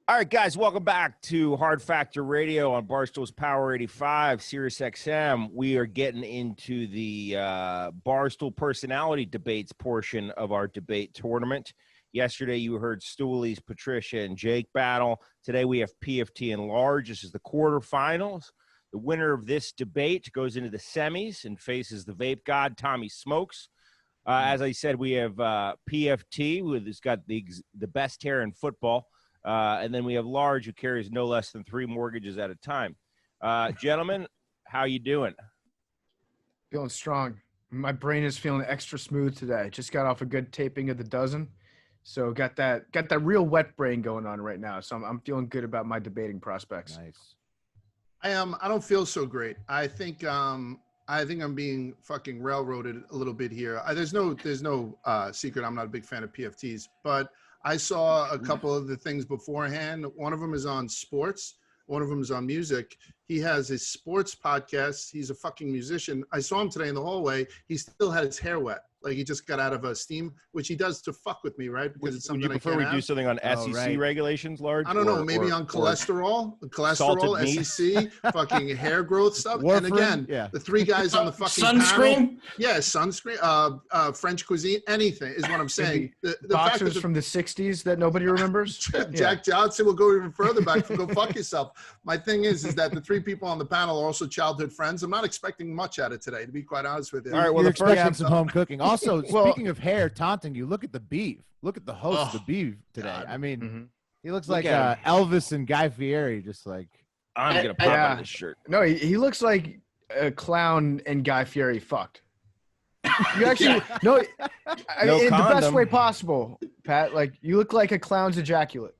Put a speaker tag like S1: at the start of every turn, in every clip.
S1: All right, guys, welcome back to Hard Factor Radio on Barstool's Power 85, Sirius XM. We are getting into the Barstool personality debates portion of our debate tournament. Yesterday, you heard Stooley's Patricia and Jake battle. Today, we have PFT and Large. This is the quarterfinals. The winner of this debate goes into the semis and faces the vape god, Tommy Smokes. As I said, we have PFT, who's got the best hair in football. And then we have Large, who carries no less than 3 mortgages at a time. Gentlemen, how you doing?
S2: Feeling strong. My brain is feeling extra smooth today. Just got off a good taping of The Dozen. So got that real wet brain going on right now. So I'm feeling good about my debating prospects.
S1: Nice.
S3: I don't feel so great. I think I'm being fucking railroaded a little bit here. There's no secret. I'm not a big fan of PFTs, but I saw a couple of the things beforehand. One of them is on sports. One of them is on music. He has a sports podcast. He's a fucking musician. I saw him today in the hallway. He still had his hair wet. Like he just got out of a steam, which he does to fuck with me, right? Because it's something
S1: Would you prefer we do something on SEC regulations, Large?
S3: I don't know. Maybe on cholesterol, SEC, fucking hair growth stuff.
S1: Warfarin?
S3: And again, the 3 guys on the fucking
S4: sunscreen.
S3: Panel, yeah, sunscreen, French cuisine, anything is what I'm saying. The
S2: boxers from the 60s that nobody remembers.
S3: Jack Johnson will go even further back. Go fuck yourself. My thing is that the 3 people on the panel are also childhood friends. I'm not expecting much out of today, to be quite honest with you.
S5: All right, well, you're expecting some home cooking. Also, speaking of hair taunting you, look at the beef. Look at the host of the beef today. God. I mean, he looks like Elvis and Guy Fieri, just like.
S1: I'm going to pop out this shirt.
S2: No, he looks like a clown and Guy Fieri fucked. You actually, no, in the best way possible, Pat. Like, you look like a clown's ejaculate.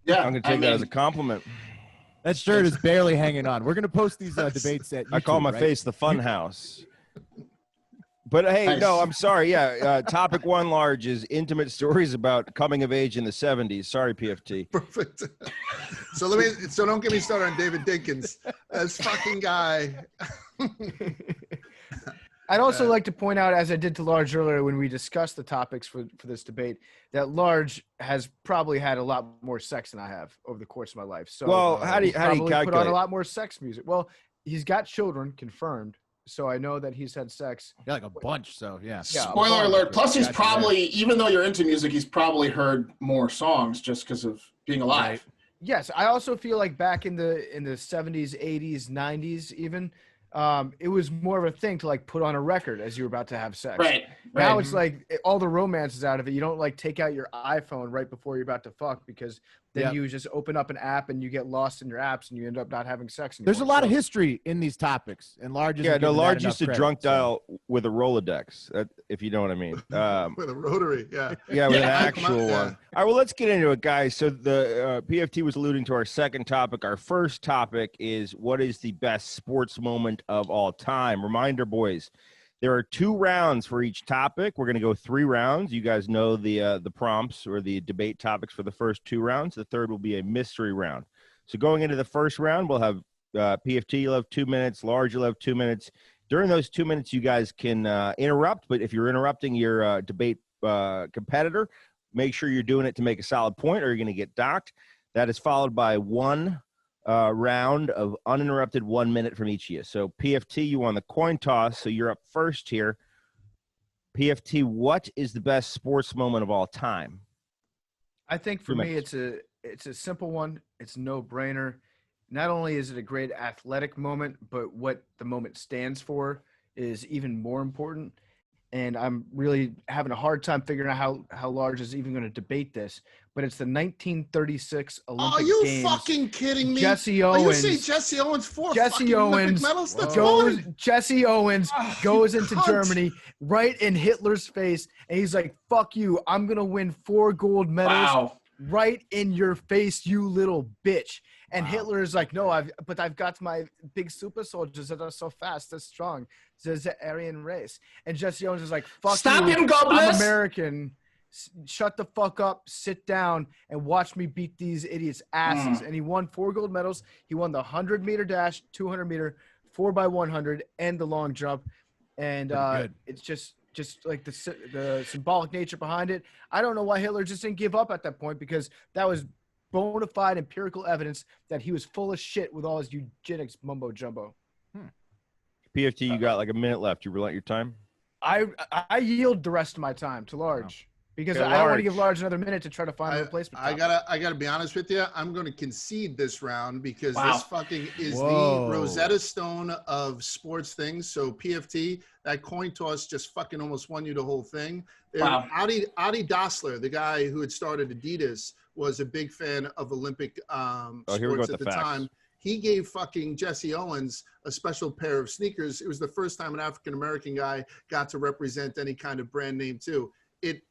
S1: Yeah, I'm going to take that as a compliment.
S5: That shirt is barely hanging on. We're going to post these debates at YouTube,
S1: I call my face the Fun House. But hey, no, I'm sorry. Yeah, topic 1, Large, is intimate stories about coming of age in the 70s. Sorry, PFT.
S3: Perfect. So don't get me started on David Dinkins. This fucking guy.
S2: I'd also like to point out, as I did to Large earlier when we discussed the topics for this debate, that Large has probably had a lot more sex than I have over the course of my life. So,
S1: well, how do you calculate?
S2: Put on a lot more sex music. Well, he's got children confirmed, so I know that he's had sex.
S5: Yeah, like a bunch. So yeah.
S4: Spoiler alert. Plus, he's probably, even though you're into music, he's probably heard more songs just because of being alive.
S2: Right. Yes, I also feel like back in the 70s, 80s, 90s, even. It was more of a thing to like put on a record as you were about to have sex.
S4: Right.
S2: Now it's like all the romance is out of it. You don't like take out your iPhone right before you're about to fuck because then you just open up an app and you get lost in your apps and you end up not having sex anymore.
S5: There's a lot of history in these topics, and Large.
S1: Large used to drunk dial with a Rolodex, if you know what I mean.
S3: With a rotary, yeah,
S1: with an actual one. All right, well, let's get into it, guys. So the PFT was alluding to our second topic. Our first topic is what is the best sports moment of all time? Reminder, boys. There are 2 rounds for each topic. We're going to go 3 rounds. You guys know the prompts or the debate topics for the first 2 rounds. The third will be a mystery round. So going into the first round, we'll have PFT, you'll have 2 minutes. Large, you'll have 2 minutes. During those 2 minutes, you guys can interrupt. But if you're interrupting your debate competitor, make sure you're doing it to make a solid point or you're going to get docked. That is followed by 1 round of uninterrupted 1 minute from each of you. So PFT, you won the coin toss, so you're up first here. PFT, what is the best sports moment of all time?
S2: I think for me, it's a simple one. It's a no-brainer. Not only is it a great athletic moment, but what the moment stands for is even more important. And I'm really having a hard time figuring out how Large is even going to debate this. But it's the 1936 Olympic Games.
S3: Are you fucking kidding me?
S2: Jesse Owens.
S3: You say Jesse Owens 4 fucking Olympic medals? That's fine.
S2: Jesse Owens goes into Germany right in Hitler's face, and he's like, "Fuck you! I'm gonna win 4 gold medals right in your face, you little bitch." And Hitler is like, "No, I've got my big super soldiers that are so fast, they're strong. There's the Aryan race." And Jesse Owens is like, "Fuck
S4: Stop
S2: you!
S4: him, Goblin!
S2: I'm American. Shut the fuck up, sit down, and watch me beat these idiots' asses." And he won 4 gold medals. He won the 100-meter dash, 200-meter, 4x100, and the long jump. And it's just just like the symbolic nature behind it. I don't know why Hitler just didn't give up at that point, because that was bona fide empirical evidence that he was full of shit with all his eugenics mumbo jumbo.
S1: PFT, you got like a minute left. You relent your time?
S2: I yield the rest of my time to Large. Because
S1: Okay,
S2: I don't want to
S1: Large.
S2: give Large another minute to try to find a replacement.
S3: I gotta be honest with you. I'm going to concede this round because
S4: Wow.
S3: this fucking is
S5: Whoa.
S3: the Rosetta Stone of sports things. So PFT, that coin toss just fucking almost won you the whole thing.
S4: Wow.
S3: Adi Dassler, the guy who had started Adidas, was a big fan of Olympic
S1: here we go
S3: sports
S1: with
S3: at
S1: the
S3: the
S1: facts.
S3: time. He gave fucking Jesse Owens a special pair of sneakers. It was the first time an African-American guy got to represent any kind of brand name too.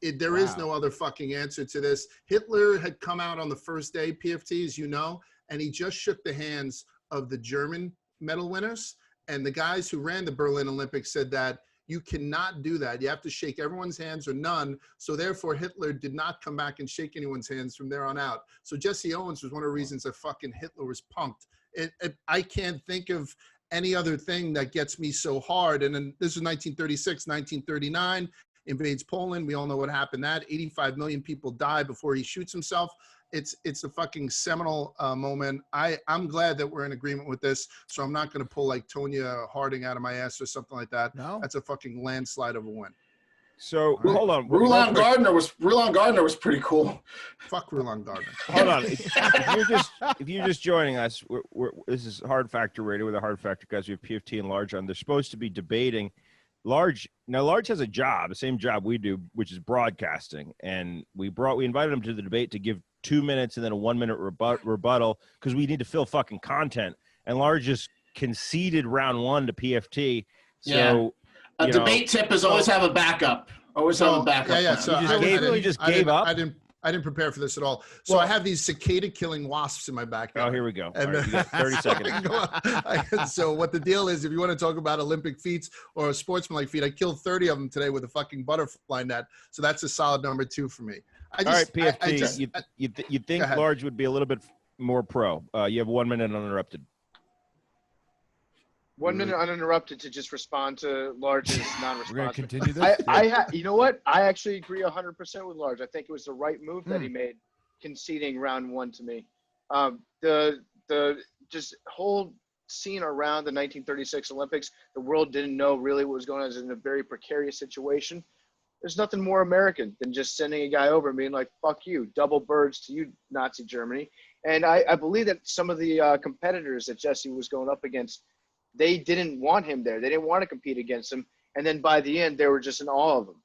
S3: There is no other fucking answer to this. Hitler had come out on the first day, PFT, as you know, and he just shook the hands of the German medal winners. And the guys who ran the Berlin Olympics said that you cannot do that. You have to shake everyone's hands or none. So therefore, Hitler did not come back and shake anyone's hands from there on out. So Jesse Owens was one of the reasons that fucking Hitler was punked. I can't think of any other thing that gets me so hard. And then this was 1936, 1939. Invades Poland. We all know what happened. That 85 million people die before he shoots himself. It's a fucking seminal moment. I'm glad that we're in agreement with this. So I'm not going to pull like Tonya Harding out of my ass or something like that.
S5: No.
S3: That's a fucking landslide of a win.
S1: So hold on.
S4: Rulon Gardner was pretty cool.
S3: Fuck Rulon Gardner.
S1: Hold on. If you're just joining us, this is Hard Factor Radio with the Hard Factor guys. We have PFT and Large on. They're supposed to be debating. Large has a job, the same job we do, which is broadcasting. And we invited him to the debate to give 2 minutes and then a 1 minute rebuttal because we need to fill fucking content. And Large just conceded round one to PFT. So
S4: a debate tip is always have a backup. Always have a backup.
S3: Yeah.
S4: plan.
S3: So
S1: you just gave up.
S3: I didn't prepare for this at all. So I have these cicada killing wasps in my backyard.
S1: Oh, here we go.
S3: And
S1: All right, you got 30 seconds.
S3: So what the deal is, if you want to talk about Olympic feats or a sportsmanlike feat, I killed 30 of them today with a fucking butterfly net. So that's a solid number 2 for me.
S1: All right, PFT, you think Large would be a little bit more pro. You have 1 minute uninterrupted.
S6: 1 minute uninterrupted to just respond to Large's non-response.
S5: We're gonna continue this.
S6: You know what? I actually agree 100% with Large. I think it was the right move that he made, conceding round one to me. The just whole scene around the 1936 Olympics, the world didn't know really what was going on. It was in a very precarious situation. There's nothing more American than just sending a guy over and being like, fuck you, double birds to you, Nazi Germany. And I believe that some of the competitors that Jesse was going up against, they didn't want him there. They didn't want to compete against him. And then by the end, they were just in awe of him.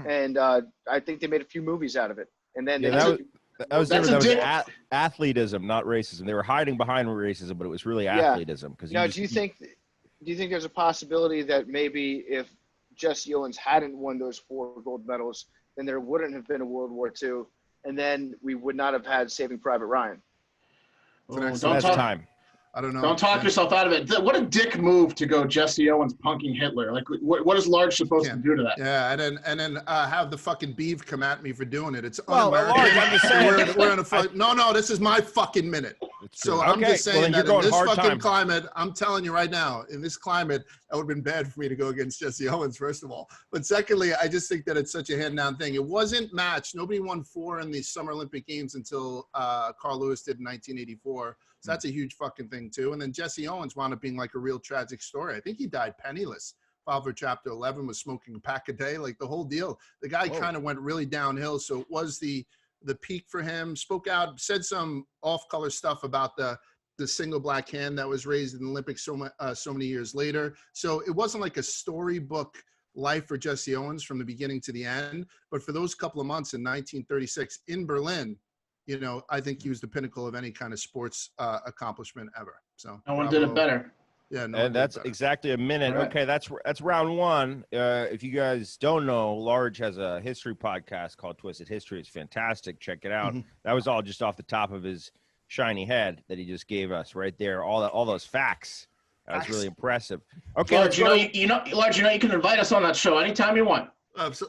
S6: And I think they made a few movies out of it. And then
S1: that was athletism, not racism. They were hiding behind racism, but it was really athletism. Because
S6: now, do you think there's a possibility that maybe if Jesse Owens hadn't won those 4 gold medals, then there wouldn't have been a World War II, and then we would not have had Saving Private Ryan?
S1: Time.
S3: I don't know.
S4: Don't talk yourself out of it. What a dick move to go Jesse Owens punking Hitler. Like, what is Large supposed to do to that?
S3: Yeah, and then have the fucking beef come at me for doing it. It's
S1: un-American. Large, I'm just saying.
S3: We're in a fight. No, this is my fucking minute. So I'm just saying that in this fucking climate, I'm telling you right now, in this climate, that would have been bad for me to go against Jesse Owens, first of all. But secondly, I just think that it's such a hand-down thing. It wasn't matched. Nobody won 4 in the Summer Olympic Games until Carl Lewis did in 1984. So that's a huge fucking thing, too. And then Jesse Owens wound up being like a real tragic story. I think he died penniless. Filed for Chapter 11, was smoking a pack a day, like the whole deal. The guy kind of went really downhill. So it was the peak for him. Spoke out, said some off-color stuff about the single black hand that was raised in the Olympics so many years later. So it wasn't like a storybook life for Jesse Owens from the beginning to the end. But for those couple of months in 1936 in Berlin, you know, I think he was the pinnacle of any kind of sports accomplishment ever. So
S4: no one did it better.
S3: Yeah, no.
S1: And that's exactly a minute. Right. Okay, that's round one. If you guys don't know, Large has a history podcast called Twisted History. It's fantastic. Check it out. That was all just off the top of his shiny head that he just gave us right there. All those facts. That was really impressive. Okay,
S4: Large, Large, you can invite us on that show anytime you want.
S3: Pat's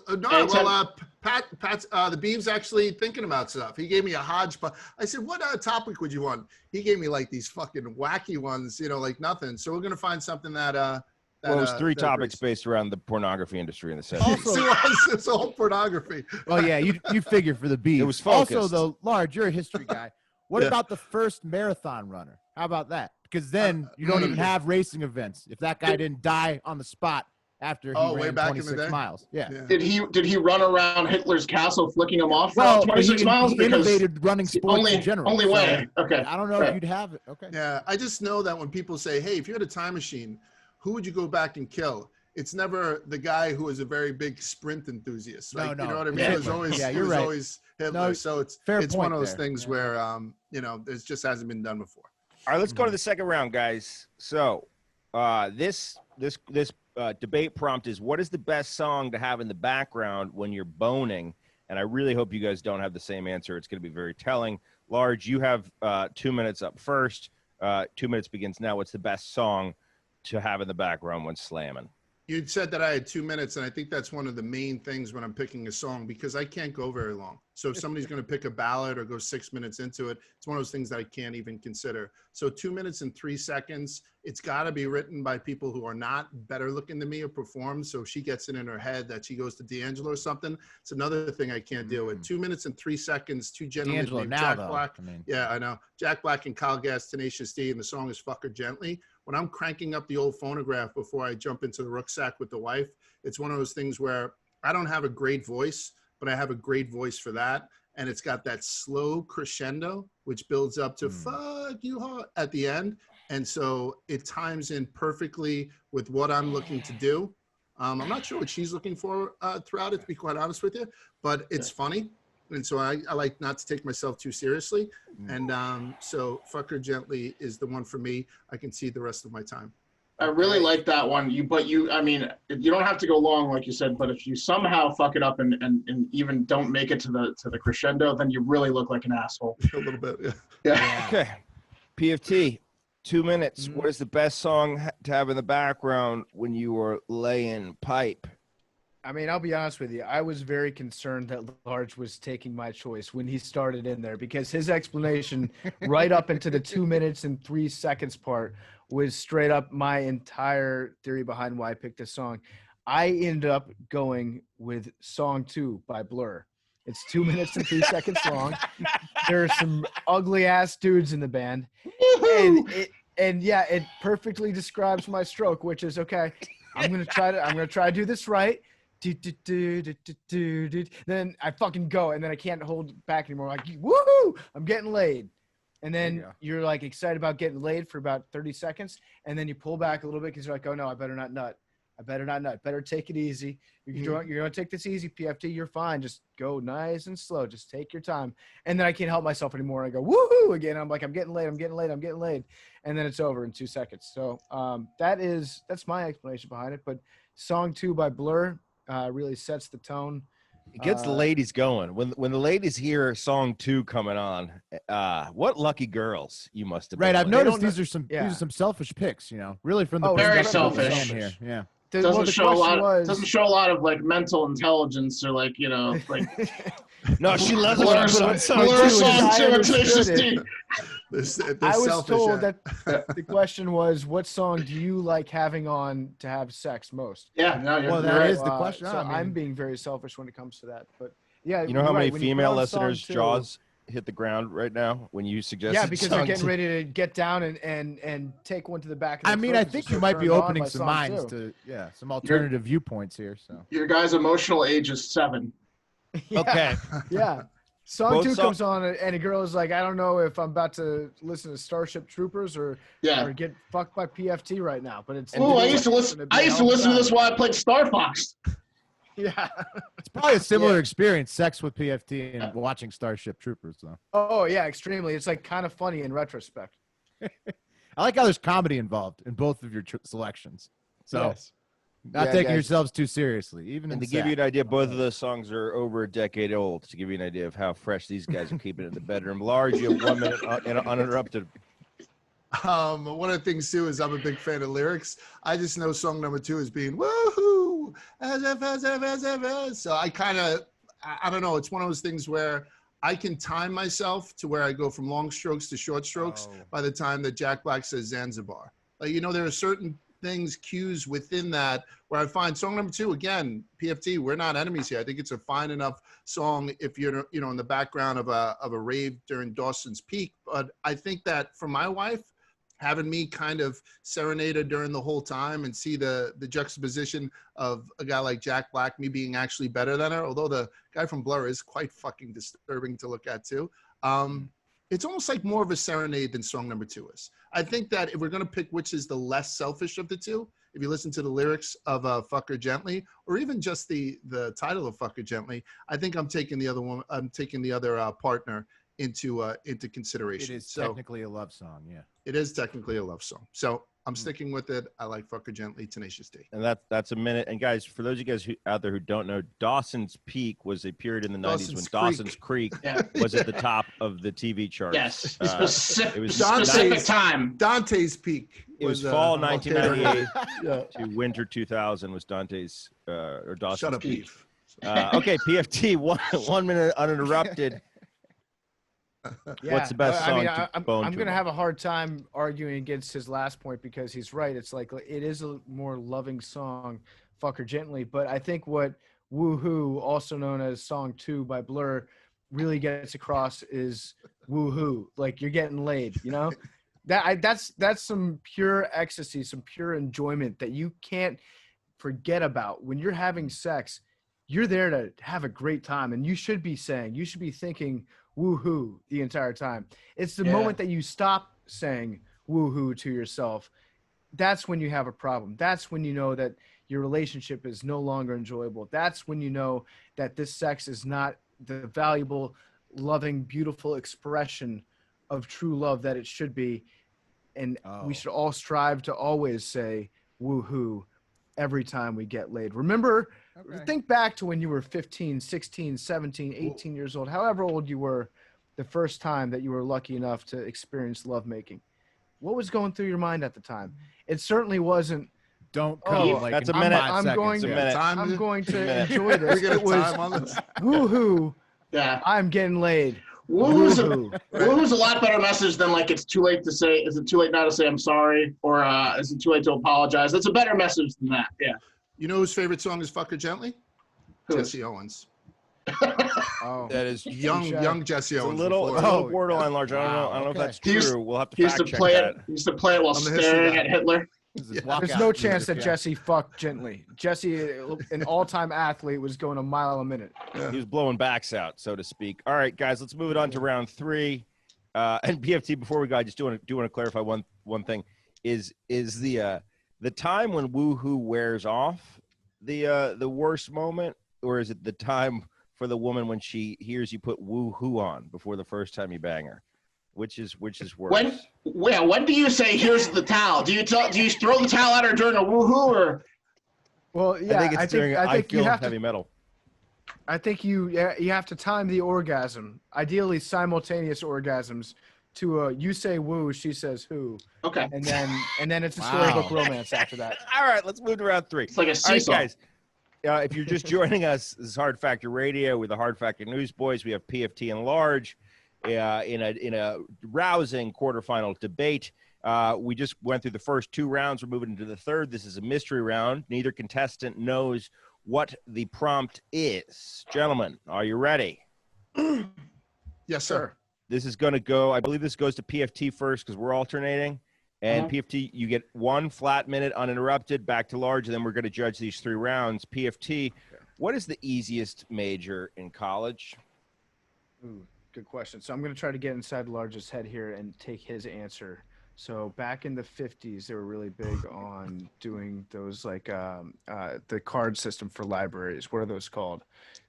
S3: the Beav's actually thinking about stuff. He gave me a hodgepodge. I said, what topic would you want? He gave me like these fucking wacky ones, you know, like nothing. So we're gonna find something that
S1: Well, it was three
S3: that
S1: topics
S3: agrees.
S1: based around the pornography industry in the 70s.
S5: Also,
S3: It's all pornography.
S5: well, yeah, you figure for the beef.
S1: It was focused.
S5: Also, though, Large, you're a history guy. What
S3: Yeah.
S5: about the first marathon runner? How about that? Because then you don't even have racing events. If that guy didn't die on the spot after he
S3: way
S5: ran
S3: back in the
S5: 26
S3: day?
S5: miles. Yeah.
S4: Did he run around Hitler's castle flicking him off for
S5: Well,
S4: 26 miles?
S5: he innovated running sports in general.
S4: Only
S5: so
S4: way. Okay.
S5: I don't know if you'd have it. Okay.
S3: Yeah, I just know that when people say, "Hey, if you had a time machine, who would you go back and kill?" It's never the guy who is a very big sprint enthusiast.
S5: No,
S3: Like,
S5: no.
S3: you know what I mean?
S5: Yeah.
S3: It was always,
S5: Yeah,
S3: it
S5: you're
S3: was
S5: right.
S3: always Hitler.
S5: No,
S3: So it's
S5: fair
S3: one
S5: point
S3: of those
S5: there.
S3: things
S5: Yeah.
S3: where it just hasn't been done before.
S1: All right, let's go to the second round, guys. So, this debate prompt is: what is the best song to have in the background when you're boning? And I really hope you guys don't have the same answer. It's going to be very telling. Large, you have 2 minutes up first. 2 minutes begins now. What's the best song to have in the background when slamming?
S3: You'd said that I had 2 minutes, and I think that's one of the main things when I'm picking a song because I can't go very long. So if somebody's going to pick a ballad or go 6 minutes into it, it's one of those things that I can't even consider. So 2 minutes and 3 seconds, it's got to be written by people who are not better looking than me or perform. So if she gets it in her head that she goes to D'Angelo or something, it's another thing I can't deal with. 2 minutes and 3 seconds, two gentlemen
S5: D'Angelo
S3: named
S5: now,
S3: Jack
S5: though.
S3: Black.
S5: I mean,
S3: Yeah, I know. Jack Black and Kyle Gass, Tenacious D, and the song is Fuck Her Gently. When I'm cranking up the old phonograph before I jump into the rucksack with the wife, it's one of those things where I don't have a great voice, but I have a great voice for that. And it's got that slow crescendo, which builds up to fuck you hard at the end. And so it times in perfectly with what I'm looking to do. I'm not sure what she's looking for throughout it, to be quite honest with you, but it's funny. And so I like not to take myself too seriously. And so Fuck Her Gently is the one for me. I can see the rest of my time.
S4: I really like that one. I mean, you don't have to go long, like you said, but if you somehow fuck it up and even don't make it to the crescendo, then you really look like an asshole.
S3: A little bit, yeah.
S4: Yeah.
S1: Okay. PFT, 2 minutes. What is the best song to have in the background when you are laying pipe?
S2: I mean, I'll be honest with you. I was very concerned that Large was taking my choice when he started in there because his explanation right up into the 2 minutes and 3 seconds part was straight up my entire theory behind why I picked this song. I ended up going with Song 2 by Blur. It's 2 minutes and 3 seconds long. There are some ugly ass dudes in the band. And yeah, it perfectly describes my stroke, which is okay. I'm gonna try to do this right. Then I fucking go, and then I can't hold back anymore. Like, woohoo! I'm getting laid, and then you're like excited about getting laid for about 30 seconds, and then you pull back a little bit because you're like, oh no, I better not nut. Better take it easy. You're gonna take this easy, PFT. You're fine. Just go nice and slow. Just take your time. And then I can't help myself anymore. I go woohoo again. I'm like, I'm getting laid. And then it's over in 2 seconds. So that's my explanation behind it. But Song 2 by Blur really sets the tone.
S1: It gets the ladies going. When the ladies hear Song 2 coming on, what lucky girls you must have been.
S5: right. I've
S1: with.
S5: noticed these are some selfish picks. Really from the
S4: very
S5: perspective of
S4: selfish.
S5: here. Yeah.
S4: Doesn't show a lot of like mental intelligence or like
S1: No, she loves it when I put on Song
S4: Blur
S1: 2.
S4: Song 2 and Tenacious
S2: understood
S4: D.
S2: I was
S3: selfish,
S2: told
S3: yeah.
S2: that the question was, what song do you like having on to have sex most?
S4: Yeah, no, you're
S5: Well, that
S4: right.
S5: is the question.
S2: So
S5: I mean,
S2: I'm being very selfish when it comes to that. But yeah,
S1: You know how
S2: you're
S1: many
S2: right. When you put
S1: female
S2: on Song
S1: listeners'
S2: 2
S1: jaws hit the ground right now when you suggested
S2: Yeah, because they're
S1: Song
S2: getting
S1: 2?
S2: ready to get down and take one to the back of the
S5: I mean,
S2: throat
S5: I
S2: 'cause
S5: think
S2: they're
S5: you
S2: so
S5: might be
S2: turned on
S5: opening
S2: by
S5: some
S2: Song
S5: minds
S2: 2.
S5: to some alternative viewpoints here. So
S4: Your guy's emotional age is 7.
S2: Yeah,
S1: Okay.
S2: Yeah. Song
S1: Both
S2: 2
S1: song-
S2: comes on and a girl is like, I don't know if I'm about to listen to Starship Troopers or get fucked by PFT right now. But it's
S4: Oh, I used to listen to this while I played Star Fox.
S2: Yeah.
S5: it's probably a similar experience, sex with PFT and watching Starship Troopers, though.
S2: Oh yeah, extremely. It's like kind of funny in retrospect.
S5: I like how there's comedy involved in both of your selections. So
S2: Yes.
S5: not
S1: Yeah,
S5: taking
S1: guys.
S5: yourselves too seriously, even in
S1: And to
S5: the
S1: give you
S5: sack.
S1: an idea, both of those songs are over a decade old. To give you an idea of how fresh these guys are keeping it in the bedroom. Large, you have 1 minute uninterrupted.
S3: One of the things too is I'm a big fan of lyrics. I just know song number 2 is being woohoo, as if. So I kind of, I don't know. It's one of those things where I can time myself to where I go from long strokes to short strokes by the time that Jack Black says Zanzibar. Like, there are certain things, cues within that where I find song number 2, again, PFT, we're not enemies here. I think it's a fine enough song if you're, you know, in the background of a rave during Dawson's Peak. But I think that for my wife, having me kind of serenade her during the whole time and see the juxtaposition of a guy like Jack Black, me being actually better than her, although the guy from Blur is quite fucking disturbing to look at too. It's almost like more of a serenade than song number 2 is. I think that if we're going to pick which is the less selfish of the two, if you listen to the lyrics of Fuck Her Gently, or even just the title of Fuck Her Gently, I think I'm taking the other woman, I'm taking the other partner into consideration.
S5: It is
S3: so,
S5: technically a love song, yeah.
S3: It is technically a love song. So I'm sticking with it. I like Fuck Her Gently, Tenacious D.
S1: And that's a minute. And guys, for those of you guys out there who don't know, Dawson's Peak was a period in the 90s when Dawson's Creek was at the top of the TV charts.
S4: Yes,
S1: it was
S4: specific time.
S3: Dante's Peak.
S1: It was fall 1998 to winter 2000 was Dante's or Dawson's
S3: Shut up,
S1: Peak.
S3: Beef.
S1: Okay, PFT, 1 minute uninterrupted. What's the best song?
S2: I'm going to have a hard time arguing against his last point because he's right. It's like it is a more loving song, Fuck Her Gently. But I think what Woohoo, also known as Song 2 by Blur, really gets across is woohoo. Like you're getting laid, you know? That's some pure ecstasy, some pure enjoyment that you can't forget about. When you're having sex, you're there to have a great time. And you should be thinking woohoo the entire time. It's the moment that you stop saying woohoo to yourself. That's when you have a problem. That's when you know that your relationship is no longer enjoyable. That's when you know that this sex is not the valuable, loving, beautiful expression of true love that it should be. And we should all strive to always say woohoo every time we get laid. Remember, think back to when you were 15, 16, 17, 18 years old, however old you were the first time that you were lucky enough to experience lovemaking. What was going through your mind at the time? It certainly wasn't,
S5: don't come like
S1: that's a
S5: in
S1: minute.
S5: 5 seconds.
S3: I'm
S2: going to enjoy this.
S3: We got
S2: It was
S3: time on this.
S2: woohoo,
S4: Yeah.
S2: I'm getting laid.
S4: Woohoo's
S2: Woohoo.
S4: a lot better message than like it's too late to say. Is it too late now to say I'm sorry, or is it too late to apologize? That's a better message than that. Yeah.
S3: You know whose favorite song is Fuck Her Gently?
S4: Who?
S3: Jesse Owens.
S2: Oh,
S1: That is
S3: Young Jesse
S1: it's a
S3: Owens.
S1: little,
S3: before.
S1: it's a little borderline large. I don't know. I don't know if
S5: Okay.
S1: that's
S4: He used-
S1: true. We'll have to
S4: He used
S1: fact
S4: to
S1: check
S4: play
S1: that.
S4: it. He used to play it while
S3: I'm the history
S4: staring
S3: guy.
S4: at Hitler.
S5: This is
S3: Yeah.
S5: walkout
S2: there's no
S5: music,
S2: chance that
S5: yeah.
S2: Jesse fucked gently. Jesse, an all-time athlete, was going a mile a minute.
S1: He was blowing backs out, so to speak. All right, guys, let's move it on to round 3. And PFT, before we go, I just do want to clarify one thing. Is the time when woohoo wears off the worst moment, or is it the time for the woman when she hears you put woohoo on before the first time you bang her? Which is worse?
S4: When do you say here's the towel? Do you throw the towel at her during a woohoo, or?
S2: Well, yeah,
S1: I think it's during I
S2: think you
S1: feel
S2: have
S1: heavy
S2: to.
S1: metal.
S2: I think you have to time the orgasm, ideally simultaneous orgasms, to you say woo, she says who,
S4: Okay.
S2: and then it's a
S5: Wow.
S2: storybook romance after that.
S1: All right, let's move to round 3.
S4: It's like a
S1: All right,
S4: seesaw.
S1: guys. If you're just joining us, this is Hard Factor Radio with the Hard Factor Newsboys. We have PFT and Large in a rousing quarterfinal debate. We just went through the first 2 rounds. We're moving into the third. This is a mystery round. Neither contestant knows what the prompt is. Gentlemen, are you ready?
S3: Yes, sir.
S1: This is going to go, I believe this goes to PFT first because we're alternating. And PFT, you get 1 flat minute uninterrupted, back to Large, and then we're going to judge these 3 rounds. PFT, what is the easiest major in college?
S2: Ooh, good question. So I'm going to try to get inside Large's head here and take his answer. So back in the 50s, they were really big on doing those like the card system for libraries. What are those called?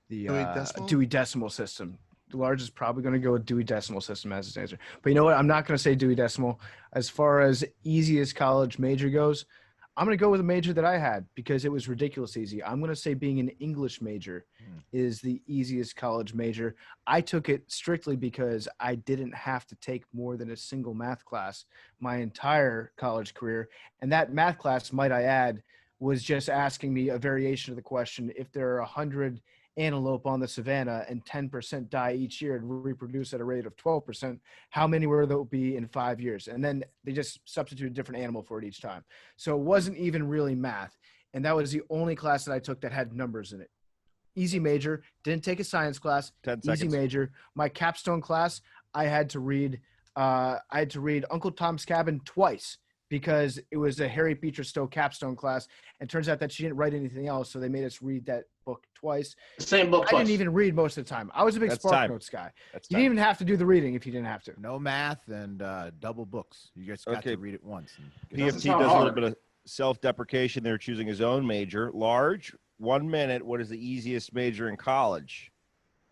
S2: The
S3: Dewey Decimal?
S2: Dewey Decimal System. Large is probably going to go with Dewey Decimal System as his answer. But you know what? I'm not going to say Dewey Decimal. As far as easiest college major goes, I'm going to go with a major that I had because it was ridiculous easy. I'm going to say being an English major is the easiest college major. I took it strictly because I didn't have to take more than a single math class my entire college career. And that math class, might I add, was just asking me a variation of the question. If there are 100 antelope on the savannah and 10% die each year and reproduce at a rate of 12%, how many will there be in 5 years? And then they just substitute a different animal for it each time. So it wasn't even really math. And that was the only class that I took that had numbers in it. Easy major, didn't take a science class.
S1: 10
S2: Easy
S1: seconds.
S2: major. My capstone class, I had to read Uncle Tom's Cabin twice because it was a Harry Beecher Stowe capstone class. And it turns out that she didn't write anything else, so they made us read that book twice.
S4: Same book
S2: I
S4: twice.
S2: didn't even read most of the time. I was a big
S1: That's
S2: Spark
S1: time.
S2: Notes guy.
S1: That's
S2: You
S1: time.
S2: didn't even have to do the reading if you didn't have to.
S5: No math and double books. You just got
S1: Okay.
S5: to read it once. And
S1: PFT
S4: That's
S1: does
S4: not
S1: a little
S4: hard.
S1: bit of self-deprecation. They're choosing his own major. Large, 1 minute. What is the easiest major in college?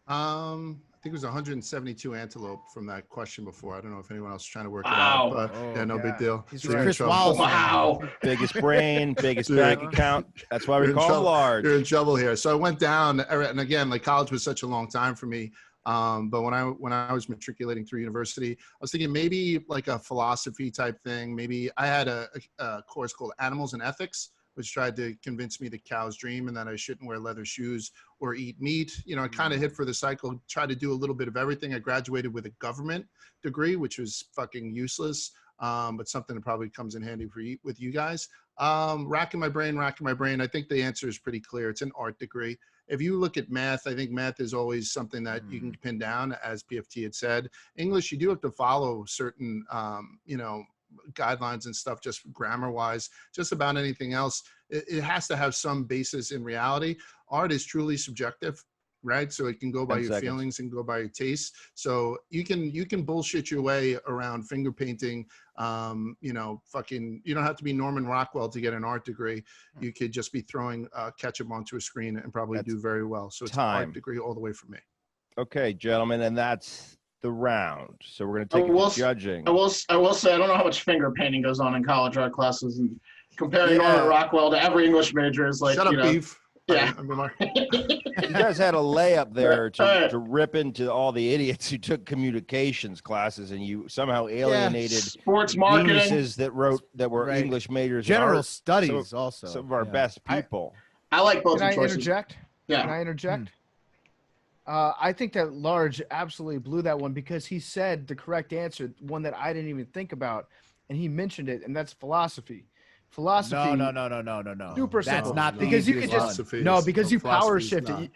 S3: I think it was 172 antelope from that question before. I don't know if anyone else is trying to work
S4: Wow.
S3: it out, but yeah, no big deal.
S2: He's
S3: You're
S2: right.
S3: in
S5: Chris
S3: trouble.
S5: Wallace.
S4: Wow.
S1: Biggest brain, biggest
S3: Dude.
S1: bank account. That's why we
S3: You're in
S1: call him
S3: trouble.
S1: large.
S3: You're in trouble here. So I went down, and again, like college was such a long time for me. But when I was matriculating through university, I was thinking maybe like a philosophy type thing. Maybe I had a course called Animals and Ethics, which tried to convince me that cows dream and that I shouldn't wear leather shoes or eat meat. You know, I kind of hit for the cycle, tried to do a little bit of everything. I graduated with a government degree, which was fucking useless, but something that probably comes in handy with you guys. Racking my brain. I think the answer is pretty clear. It's an art degree. If you look at math, I think math is always something that you can pin down, as PFT had said. English, you do have to follow certain, guidelines and stuff, just grammar wise. Just about anything else, it has to have some basis in reality. Art is truly subjective, right? So it can go by
S1: 10
S3: your
S1: seconds.
S3: feelings and go by your taste. So you can bullshit your way around finger painting. You don't have to be Norman Rockwell to get an art degree. You could just be throwing ketchup onto a screen and probably
S1: That's
S3: do very well. So it's an
S1: time.
S3: art degree all the way for me.
S1: Okay, gentlemen, and that's the round. So we're going to take it
S4: will
S1: to judging.
S4: I will say I don't know how much finger painting goes on in college art classes, and comparing
S5: Yeah.
S4: Norman Rockwell to every English major is like,
S3: Shut up, beef.
S4: Yeah.
S3: I mean,
S1: You guys had a layup there
S4: Right.
S1: to rip into all the idiots who took communications classes, and you somehow alienated
S4: sports marketing.
S1: geniuses that were
S5: Right.
S1: English majors. in
S5: general
S1: art.
S5: studies also.
S1: Some of our
S5: Yeah.
S1: best people.
S4: I like both
S2: Can I
S4: choices.
S2: interject? Can
S4: Yeah.
S2: I interject? I think that Large absolutely blew that one because he said the correct answer, one that I didn't even think about, and he mentioned it, and that's philosophy. Philosophy.
S5: No.
S2: Super
S5: That's
S2: simple.
S5: not the
S2: Because you could
S5: easiest
S2: just
S5: one.
S2: because you power
S3: philosophy is
S2: shift
S3: not.
S2: it.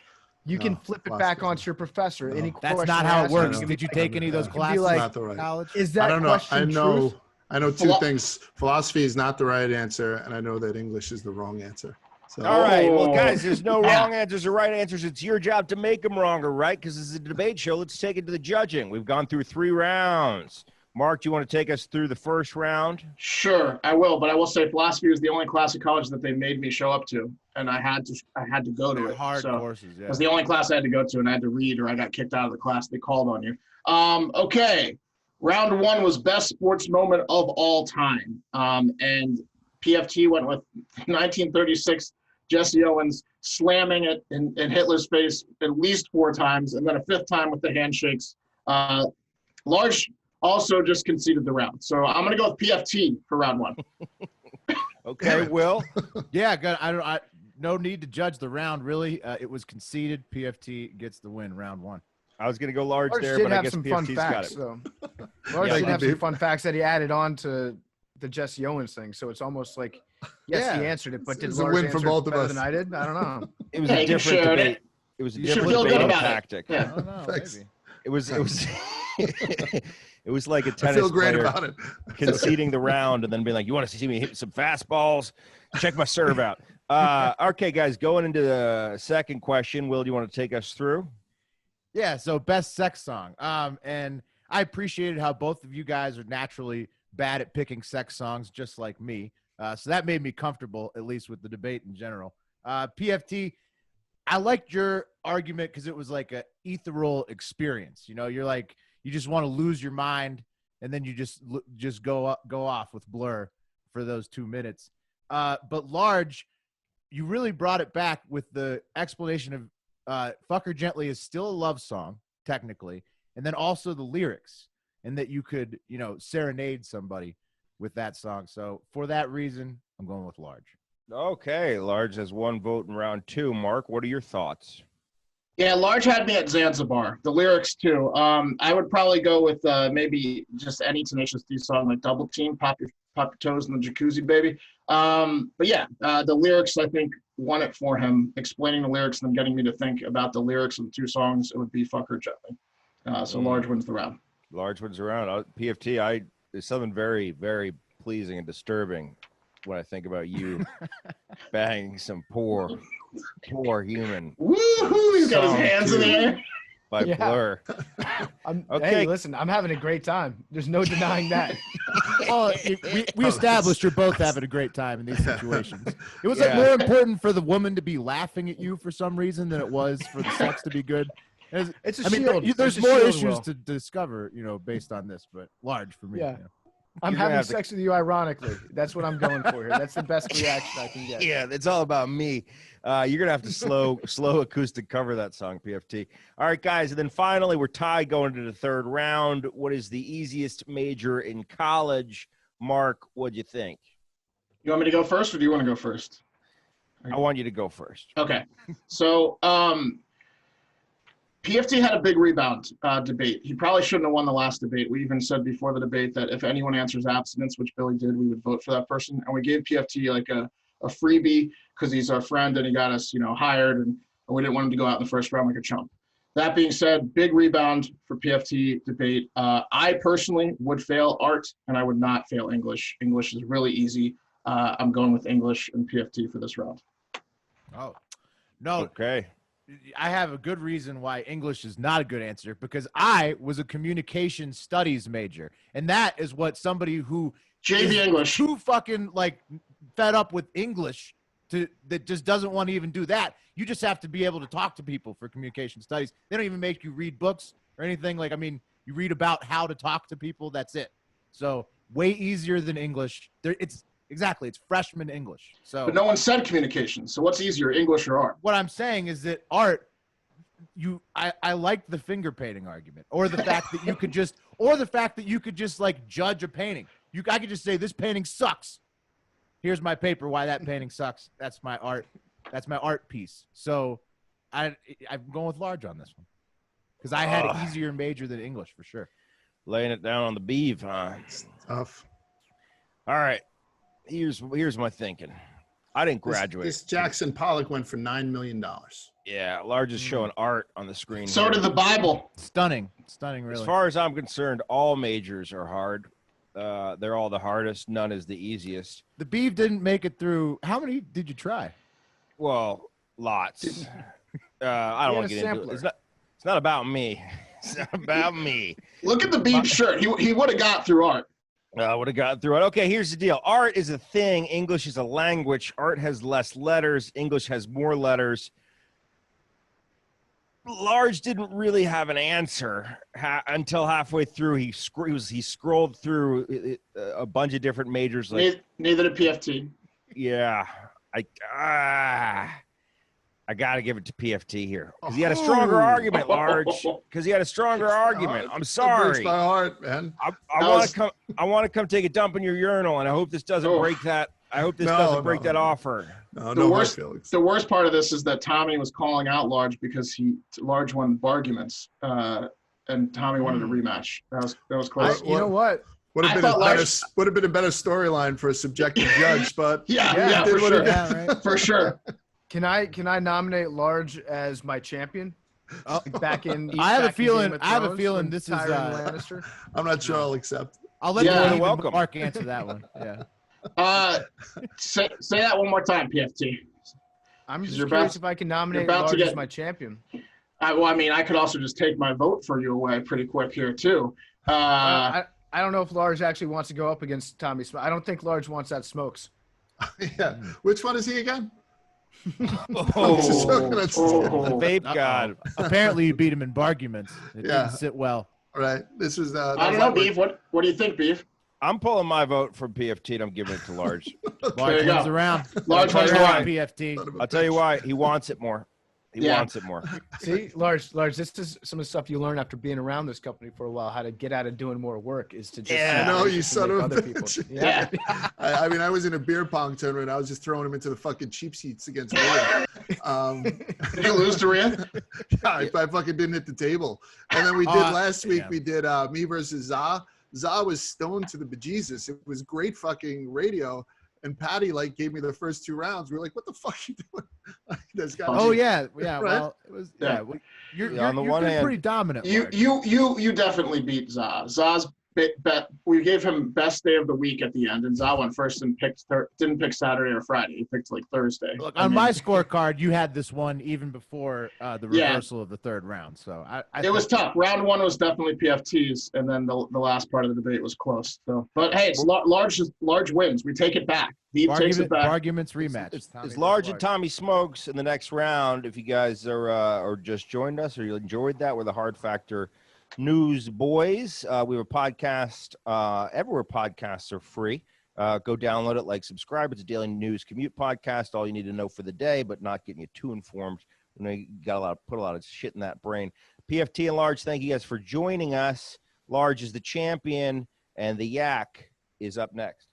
S2: You can
S3: No,
S2: flip it
S3: philosophy
S2: back
S3: is
S2: onto
S3: not.
S2: your professor.
S3: No.
S2: Any
S5: That's
S2: question
S5: not
S2: they
S5: how it
S2: ask you,
S5: works.
S2: you can
S5: Did
S2: be
S5: you
S2: like,
S5: take any of those
S3: It's
S5: classes?
S2: like-
S3: not the right.
S5: College?
S2: Is
S3: I
S2: that
S3: don't know.
S2: question truth?
S3: I know two things. Philosophy is not the right answer, and I know that English is the wrong answer. So
S1: All right. Well,
S4: Oh.
S1: guys, there's no
S4: Yeah.
S1: wrong answers or right answers. It's your job to make them wrong or right because this is a debate show. Let's take it to the judging. We've gone through 3 rounds. Mark, do you want to take us through the first round?
S4: Sure, I will, but I will say philosophy was the only class of college that they made me show up to, and I had to go to
S5: They're
S4: it.
S5: hard
S4: So
S5: courses,
S4: it
S5: yeah.
S4: was the only class I had to go to, and I had to read, or I got kicked out of the class. They called on you. Okay, round 1 was best sports moment of all time, and PFT went with 1936 Jesse Owens slamming it in Hitler's face at least 4 times, and then a 5th time with the handshakes. Large also just conceded the round. So I'm going to go with PFT for round 1.
S1: Okay, Will.
S5: Yeah, good. No need to judge the round, really. It was conceded. PFT gets the win, round 1.
S1: I was going to go large
S2: Large
S1: there,
S2: did
S1: but I
S2: have
S1: guess
S2: some fun
S1: PFT's got
S2: facts,
S1: it.
S2: though. Large
S1: Yeah,
S2: did have some
S3: Beef.
S2: fun facts that he added on to the Jesse Owens thing. So it's almost like, yes, he
S5: Yeah.
S2: answered it, but did
S3: It's a
S2: Large
S3: win for
S2: answer
S3: both of
S2: better
S3: us.
S2: than I did? I don't know.
S1: It was
S4: Yeah,
S1: a
S4: you can
S1: different
S4: share it.
S1: debate. It was a
S4: You should
S1: different
S4: feel good
S1: debate
S4: about it.
S1: tactic.
S5: I
S4: Yeah.
S5: don't know,
S3: Thanks.
S5: maybe.
S1: It was it was like a
S3: I
S1: tennis
S3: feel great
S1: player
S3: about it.
S1: conceding the round and then being like, "You want to see me hit some fastballs? Check my serve out." Okay, guys, going into the second question. Will, do you want to take us through?
S5: Yeah, so best sex song. And I appreciated how both of you guys are naturally bad at picking sex songs, just like me. So that made me comfortable, at least with the debate in general. PFT, I liked your argument because it was like a ethereal experience. You know, you're like, you just want to lose your mind, and then you just go off with Blur for those 2 minutes. But Large, you really brought it back with the explanation of Fuck Her Gently is still a love song, technically, and then also the lyrics, and that you could, serenade somebody with that song. So for that reason, I'm going with Large.
S1: Okay, large has 1 vote in round 2. Mark, what are your thoughts?
S4: Yeah, Large had me at Zanzibar. The lyrics too. I would probably go with maybe just any Tenacious D song like Double Team, Pop Your Toes in the Jacuzzi, baby. But yeah, the lyrics I think won it for him. Explaining the lyrics and then getting me to think about the lyrics of the two songs, it would be Fuck Her Gently. So Large wins the round.
S1: Large wins around. PFT, there's something very, very pleasing and disturbing when I think about you banging some poor human.
S4: Woohoo! He's got his hands in the air.
S1: By Blur.
S2: Okay. Hey, listen, I'm having a great time. There's no denying that.
S5: Well, we established you're both having a great time in these situations. It was like more important for the woman to be laughing at you for some reason than it was for the sex to be good.
S2: It's a shield.
S5: There's more issues to discover, based on this, but Large for me.
S2: Yeah. I'm having sex with you ironically. That's what I'm going for here. That's the best reaction I can get.
S1: Yeah, it's all about me. You're gonna have to slow acoustic cover that song, PFT. All right, guys, and then finally we're tied going into the third round. What is the easiest major in college? Mark, what'd you think?
S4: You want me to go first, or do you want to go first?
S1: I want you to go first.
S4: Okay. So PFT had a big rebound debate. He probably shouldn't have won the last debate. We even said before the debate that if anyone answers abstinence, which Billy did, we would vote for that person. And we gave PFT like a freebie because he's our friend and he got us, hired, and we didn't want him to go out in the first round like a chump. That being said, big rebound for PFT debate. I personally would fail art and I would not fail English. English is really easy. I'm going with English and PFT for this round.
S5: Oh, no.
S1: Okay.
S5: I have a good reason why English is not a good answer, because I was a communication studies major. And that is what somebody who
S4: JV English
S5: too fucking fed up with English that just doesn't want to even do that. You just have to be able to talk to people for communication studies. They don't even make you read books or anything. You read about how to talk to people. That's it. So way easier than English. It's freshman English. So,
S4: but no one said communication. So what's easier, English or art?
S5: What I'm saying is that art, I like the finger painting argument, or the fact that you could just, judge a painting. I could just say this painting sucks. Here's my paper why that painting sucks. That's my art. That's my art piece. So I'm going with Large on this one because I had an easier major than English for sure.
S1: Laying it down on the beef, huh?
S3: It's tough.
S1: All right. Here's my thinking. I didn't graduate.
S3: This Jackson Pollock went for $9 million.
S1: Yeah, Large is showing art on the screen.
S4: So
S1: here.
S4: did the Bible.
S5: Stunning, really.
S1: As far as I'm concerned, all majors are hard. They're all the hardest. None is the easiest.
S5: The beef didn't make it through. How many did you try?
S1: Well, lots. I don't want to get into it. It's not about me. It's not about me.
S4: Look at the beef shirt. He would have got through art.
S1: Would have gotten through it. Okay, here's the deal. Art is a thing. English is a language. Art has less letters. English has more letters. Large didn't really have an answer until halfway through. He scrolled through a bunch of different majors.
S4: Neither did PFT.
S1: Yeah, I got to give it to PFT here because he had a stronger argument, Large. Because he had a stronger argument. I'm sorry.
S3: It breaks my heart, man.
S1: I want to come take a dump in your urinal, and I hope this doesn't break that. I hope this doesn't break that offer.
S3: No,
S4: the worst part of this is that Tommy was calling out Large because Large won arguments, and Tommy wanted a rematch. That was close.
S2: You know what?
S3: Would have been a better storyline for a subjective judge, but
S4: yeah, for sure.
S2: Yeah, right.
S4: For sure.
S2: Can I nominate Large as my champion? Back in
S5: I have a feeling this is
S2: Lannister.
S3: I'm not sure I'll accept.
S5: I'll let you Mark answer that one. Yeah.
S4: Say that one more time, PFT.
S2: I'm just curious if I can nominate Large as my champion.
S4: I could also just take my vote for you away pretty quick here too.
S2: I don't know if Large actually wants to go up against Tommy Smokes. I don't think Large wants that Smokes.
S3: Yeah. Which one is he again?
S1: The vape god.
S5: Apparently, you beat him in arguments. It didn't sit well.
S3: All right. This was.
S4: I don't know, Beef. What do you think, Beef?
S1: I'm pulling my vote from PFT, and I'm giving it to Large.
S5: Large wins around.
S4: Large wins around.
S5: PFT.
S1: I'll tell you why. He wants it more. He wants it more.
S2: See, Large, this is some of the stuff you learn after being around this company for a while. How to get out of doing more work is to just
S1: Yeah.
S3: No, you
S2: to
S3: son
S2: make
S3: of a
S2: other people.
S3: bitch.
S2: Yeah.
S3: I mean, I was in a beer pong tournament. I was just throwing him into the fucking cheap seats against Rhea.
S4: Did you lose to Rhea?
S3: Yeah, I fucking didn't hit the table. And then we did last week.
S5: yeah.
S3: We did me versus Za. Za was stoned to the bejesus. It was great fucking radio. And Patty like gave me the first 2 rounds. We were like, "What the fuck are you doing?" This guy.
S5: Oh yeah.
S3: Right?
S5: Well, it was.
S4: Yeah.
S5: Yeah. Well, you're
S1: On the
S5: you're
S1: one
S5: been
S1: hand-
S5: pretty dominant.
S4: You
S5: Large.
S4: you definitely beat Za. Za's bet. We gave him best day of the week at the end, and Za went first and didn't pick Saturday or Friday. He picked like Thursday.
S5: Look,
S4: I
S5: on
S4: mean,
S5: my scorecard, you had this one even before the
S4: Yeah.
S5: reversal of the third round. So
S4: it was tough. Round 1 was definitely PFTs, and then the last part of the debate was close. So, but hey, it's large wins. We take it back. Deep takes it back.
S5: Arguments rematch.
S1: It's
S5: Tommy
S1: Large
S5: versus
S1: and Tommy Smokes in the next round. If you guys are or just joined us or you enjoyed that, we're the Hard Factor News Boys. We have a podcast everywhere podcasts are free. Go download it, like, subscribe. It's a daily news commute podcast. All you need to know for the day, but not getting you too informed. You know, you got put a lot of shit in that brain. PFT and Large, thank you guys for joining us. Large is the champion, and the Yak is up next.